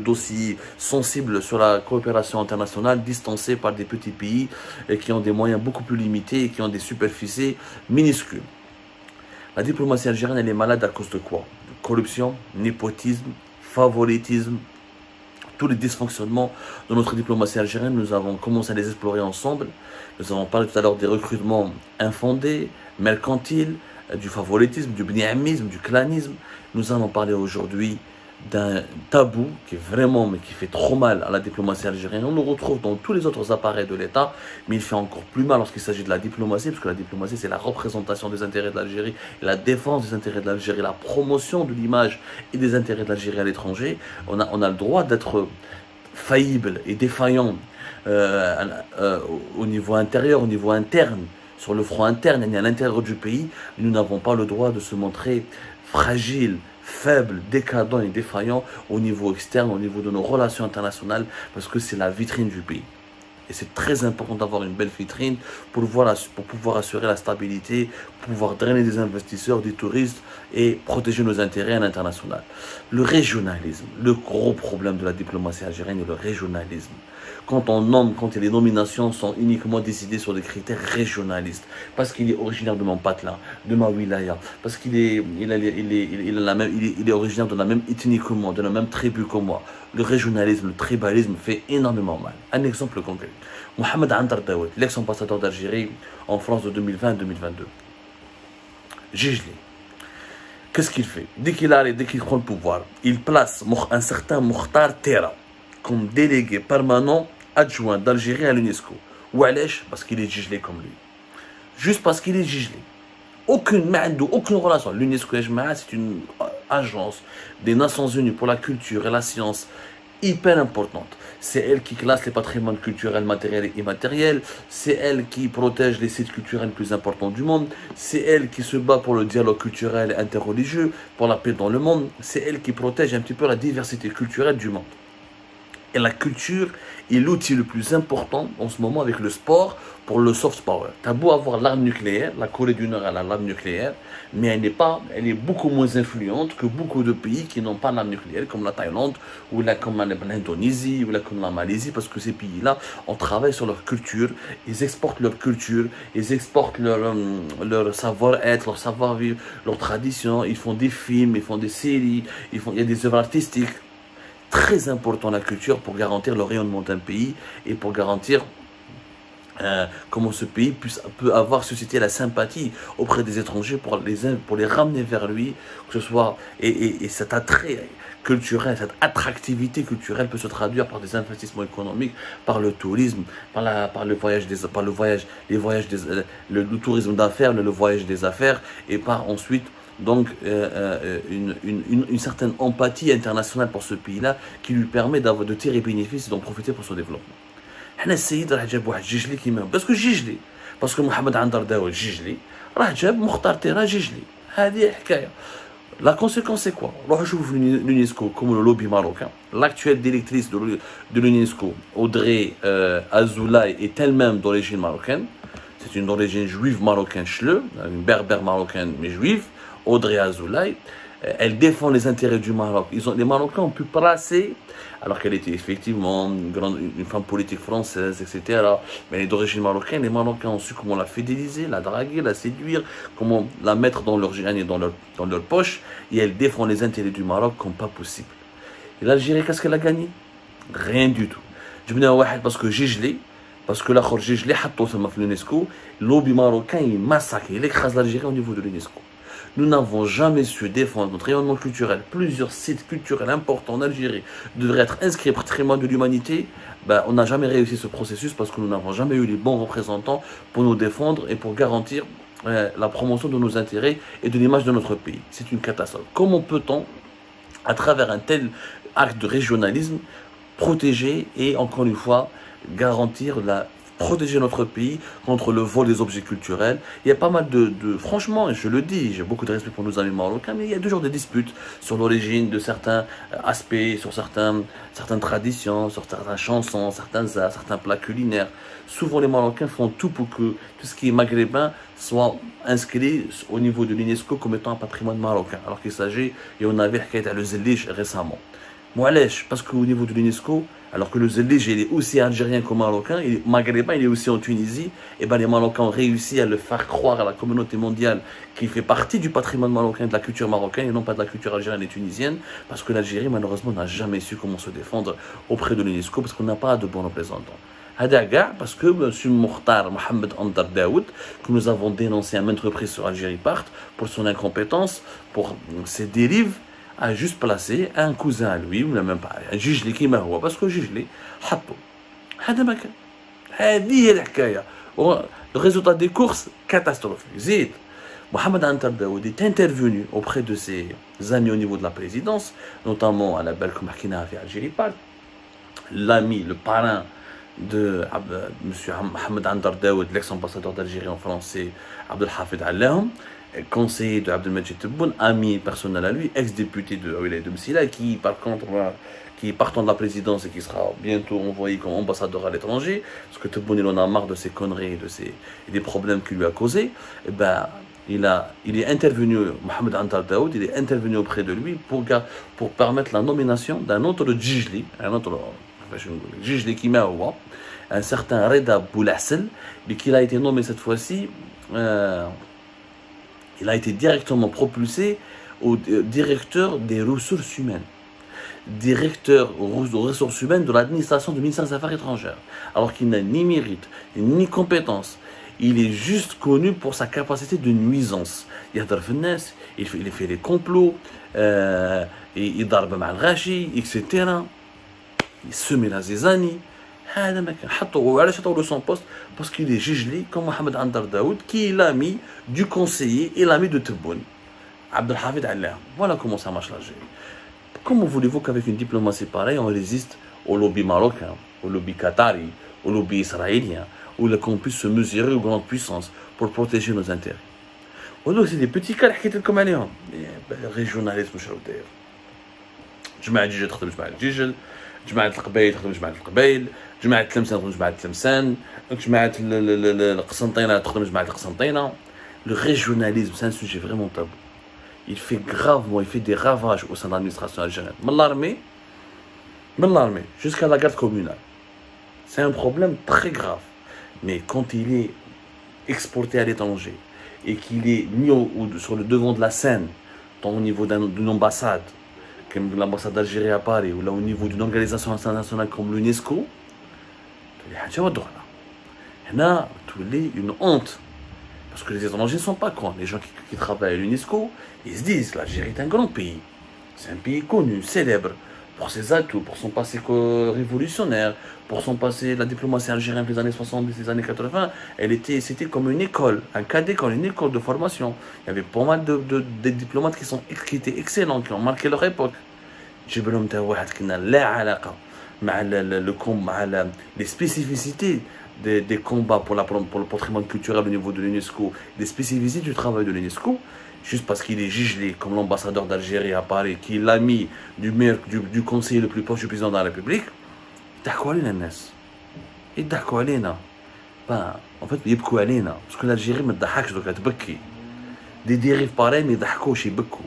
dossiers sensibles sur la coopération internationale distancés par des petits pays et qui ont des moyens beaucoup plus limités et qui ont des superficies minuscules. La diplomatie algérienne, elle est malade à cause de quoi? De corruption, népotisme, favoritisme, tous les dysfonctionnements de notre diplomatie algérienne. Nous avons commencé à les explorer ensemble. Nous avons parlé tout à l'heure des recrutements infondés, mercantiles, du favoritisme, du bniamisme, du clanisme. Nous allons parler aujourd'hui d'un tabou qui est vraiment, mais qui fait trop mal à la diplomatie algérienne. On le retrouve dans tous les autres appareils de l'État, mais il fait encore plus mal lorsqu'il s'agit de la diplomatie, parce que la diplomatie, c'est la représentation des intérêts de l'Algérie, la défense des intérêts de l'Algérie, la promotion de l'image et des intérêts de l'Algérie à l'étranger. On a le droit d'être faillible et défaillant au niveau intérieur, au niveau interne, sur le front interne et à l'intérieur du pays. Nous n'avons pas le droit de se montrer fragile, faible, décadent et défaillant au niveau externe, au niveau de nos relations internationales, parce que c'est la vitrine du pays. Et c'est très important d'avoir une belle vitrine pour pouvoir assurer la stabilité, pour pouvoir drainer des investisseurs, des touristes et protéger nos intérêts à l'international. Le régionalisme, le gros problème de la diplomatie algérienne est le régionalisme. Quand on nomme, quand les nominations sont uniquement décidées sur des critères régionalistes, parce qu'il est originaire de mon patelin, de ma wilaya, parce qu'il est originaire de la même ethnie que moi, de la même tribu que moi. Le régionalisme, le tribalisme fait énormément mal. Un exemple concret. Mohamed Andar Daoud, l'ex-ambassadeur d'Algérie en France de 2020 2022. Gigli. Qu'est-ce qu'il fait? Dès qu'il prend le pouvoir, il place un certain Mokhtar Terra comme délégué permanent adjoint d'Algérie à l'UNESCO. Ou Alèche, parce qu'il est gigelé comme lui. Juste parce qu'il est gigelé. Aucune relation. L'UNESCO, c'est une agence des Nations Unies pour la culture et la science hyper importante. C'est elle qui classe les patrimoines culturels matériels et immatériels. C'est elle qui protège les sites culturels les plus importants du monde. C'est elle qui se bat pour le dialogue culturel et interreligieux, pour la paix dans le monde. C'est elle qui protège un petit peu la diversité culturelle du monde. Et la culture est l'outil le plus important en ce moment avec le sport pour le soft power. Tu as beau avoir l'arme nucléaire, la Corée du Nord a l'arme nucléaire, mais elle est beaucoup moins influente que beaucoup de pays qui n'ont pas l'arme nucléaire, comme la Thaïlande, ou comme l'Indonésie, ou comme la Malaisie, parce que ces pays-là, on travaille sur leur culture, ils exportent leur culture, ils exportent leur savoir-être, leur savoir-vivre, leur tradition, ils font des films, ils font des séries, il y a des œuvres artistiques. Très important la culture pour garantir le rayonnement d'un pays et pour garantir comment ce pays peut avoir suscité la sympathie auprès des étrangers pour les ramener vers lui, que ce soit et cet attrait culturel, cette attractivité culturelle peut se traduire par des investissements économiques, par le tourisme, par le tourisme d'affaires, le voyage des affaires et par ensuite donc une certaine empathie internationale pour ce pays-là qui lui permet de tirer bénéfice et d'en profiter pour son développement. حنا السيد راه جاب واحد جيجلي كيما باسكو جيجلي باسكو محمد عنتر داول جيجلي راه جاب مختار تيرا جيجلي هذه حكايه. La conséquence c'est quoi? روحوا شوفوا l'UNESCO comme le lobby marocain. L'actuelle directrice de l'UNESCO, Audrey Azoulay, est elle-même d'origine marocaine. C'est une d'origine juive marocaine chleu, une berbère marocaine mais juive. Audrey Azoulay, elle défend les intérêts du Maroc. Les Marocains ont pu placer, alors qu'elle était effectivement une femme politique française, etc. Mais elle est d'origine marocaine. Les Marocains ont su comment la fidéliser, la draguer, la séduire, comment la mettre dans leur gène et dans leur poche. Et elle défend les intérêts du Maroc comme pas possible. Et l'Algérie, qu'est-ce qu'elle a gagné? Rien du tout. Je venais à Wahed parce que Gigli, parce que l'autre Gigli, l'UNESCO, le lobby marocain, il massacre, il écrase l'Algérie au niveau de l'UNESCO. Nous n'avons jamais su défendre notre rayonnement culturel. Plusieurs sites culturels importants en Algérie devraient être inscrits au patrimoine de l'humanité. On n'a jamais réussi ce processus parce que nous n'avons jamais eu les bons représentants pour nous défendre et pour garantir la promotion de nos intérêts et de l'image de notre pays. C'est une catastrophe. Comment peut-on, à travers un tel acte de régionalisme, protéger et, encore une fois, protéger notre pays contre le vol des objets culturels? Il y a pas mal franchement, et je le dis, j'ai beaucoup de respect pour nos amis marocains, mais il y a toujours des disputes sur l'origine de certains aspects, sur certaines traditions, sur certaines chansons, certains arts, certains plats culinaires. Souvent, les Marocains font tout pour que tout ce qui est maghrébin soit inscrit au niveau de l'UNESCO comme étant un patrimoine marocain, alors qu'il s'agit, et on avait le Zelish récemment. Moualèche, parce qu'au niveau de l'UNESCO, alors que le Zellige il est aussi algérien que marocain, il est maghrébin, il est aussi en Tunisie, et ben les Marocains ont réussi à le faire croire à la communauté mondiale qu'il fait partie du patrimoine marocain, de la culture marocaine, et non pas de la culture algérienne et tunisienne, parce que l'Algérie, malheureusement, n'a jamais su comment se défendre auprès de l'UNESCO, parce qu'on n'a pas de bons représentants. Parce que M. Mokhtar Mohamed Andar Daoud, que nous avons dénoncé à maintes reprises sur Algérie Part, pour son incompétence, pour ses dérives, a juste placé un cousin à lui, ou même pas, un Jijli qui m'a parce que Jijli, حطوا. هذا ما كان. هذه هي الحكاية. Le résultat des courses, catastrophique. Zid. Mohamed Andar Daoud est intervenu auprès de ses amis au niveau de la présidence, notamment à la belle Marquina à Algérie Part, l'ami, le parrain de M. Mohamed Andar Daoud, l'ex-ambassadeur d'Algérie en France, c'est Abdelhafid Allahoum, conseiller de Abdelmajid Tebboune, ami personnel à lui, ex-député de Wilaya de Msila, qui par contre, qui est partant de la présidence et qui sera bientôt envoyé comme ambassadeur à l'étranger, parce que Tebboune il en a marre de ses conneries et des problèmes qu'il lui a causés, et ben, il est intervenu, Mohamed Andar Daoud, il est intervenu auprès de lui pour permettre la nomination d'un autre Djijli, Djijli qui m'a un certain Reda Boulassel, mais qui a été nommé cette fois-ci. Il a été directement propulsé au directeur des ressources humaines. Directeur des ressources humaines de l'administration du ministère des Affaires étrangères. Alors qu'il n'a ni mérite, ni compétence. Il est juste connu pour sa capacité de nuisance. Il fait les complots, il darbe mal rachi, etc. Il semait la zizanie. هذا ما كان حطوا وعلاش حطوا له son poste parce qu'il est Jijli comme Mohamed Andar Daoud qui est l'ami du conseiller et l'ami de Tebboune Abdelhafid Allahoum. Voilà comment ça marche l'Algérie. Comment voulez-vous qu'avec une diplomatie pareille on résiste au lobby marocain, au lobby qatari, au lobby israélien, ou qu'on puisse se mesurer aux grandes puissances pour protéger nos intérêts. Donc c'est des petits cas qui étaient comme عليهم. Régionalisme شنو داير. جماعة جيجل تخدم جماعة جيجل، جماعة القبائل تخدم جماعة القبائل، جماعة تلمسان تخدم جماعة تلمسان، جماعة القسنطينة تخدم جماعة القسنطينة. Le régionalisme, c'est un sujet vraiment tabou. Il fait gravement, il fait des ravages au sein de l'administration algérienne. De l'armée, jusqu'à la garde communale. C'est un problème très grave. Mais quand il est exporté à l'étranger et qu'il est mis sur le devant de la scène, tant au niveau d'une ambassade, comme l'ambassade d'Algérie à Paris, ou là au niveau d'une organisation internationale comme l'UNESCO, c'est une honte. Parce que les étrangers ne sont pas cons. Les gens qui travaillent à l'UNESCO, ils se disent l'Algérie est un grand pays. C'est un pays connu, célèbre, pour ses atouts, pour son passé révolutionnaire, pour son passé, la diplomatie algérienne des années 70, des années 80, c'était comme une école, un cas d'école, une école de formation. Il y avait pas mal de diplomates qui étaient excellents, qui ont marqué leur époque. Les spécificités des combats pour le patrimoine culturel au niveau de l'UNESCO, des spécificités du travail de l'UNESCO, juste parce qu'il est Jijli comme l'ambassadeur d'Algérie à Paris, qui est l'ami du conseiller le plus proche du président de la République, يضحكوا علينا الناس. يضحكوا علينا. En fait, يبكوا علينا. Parce que l'Algérie ما تضحكش دوكا تبكي. Des dérives pareilles ما يضحكوش يبكوا.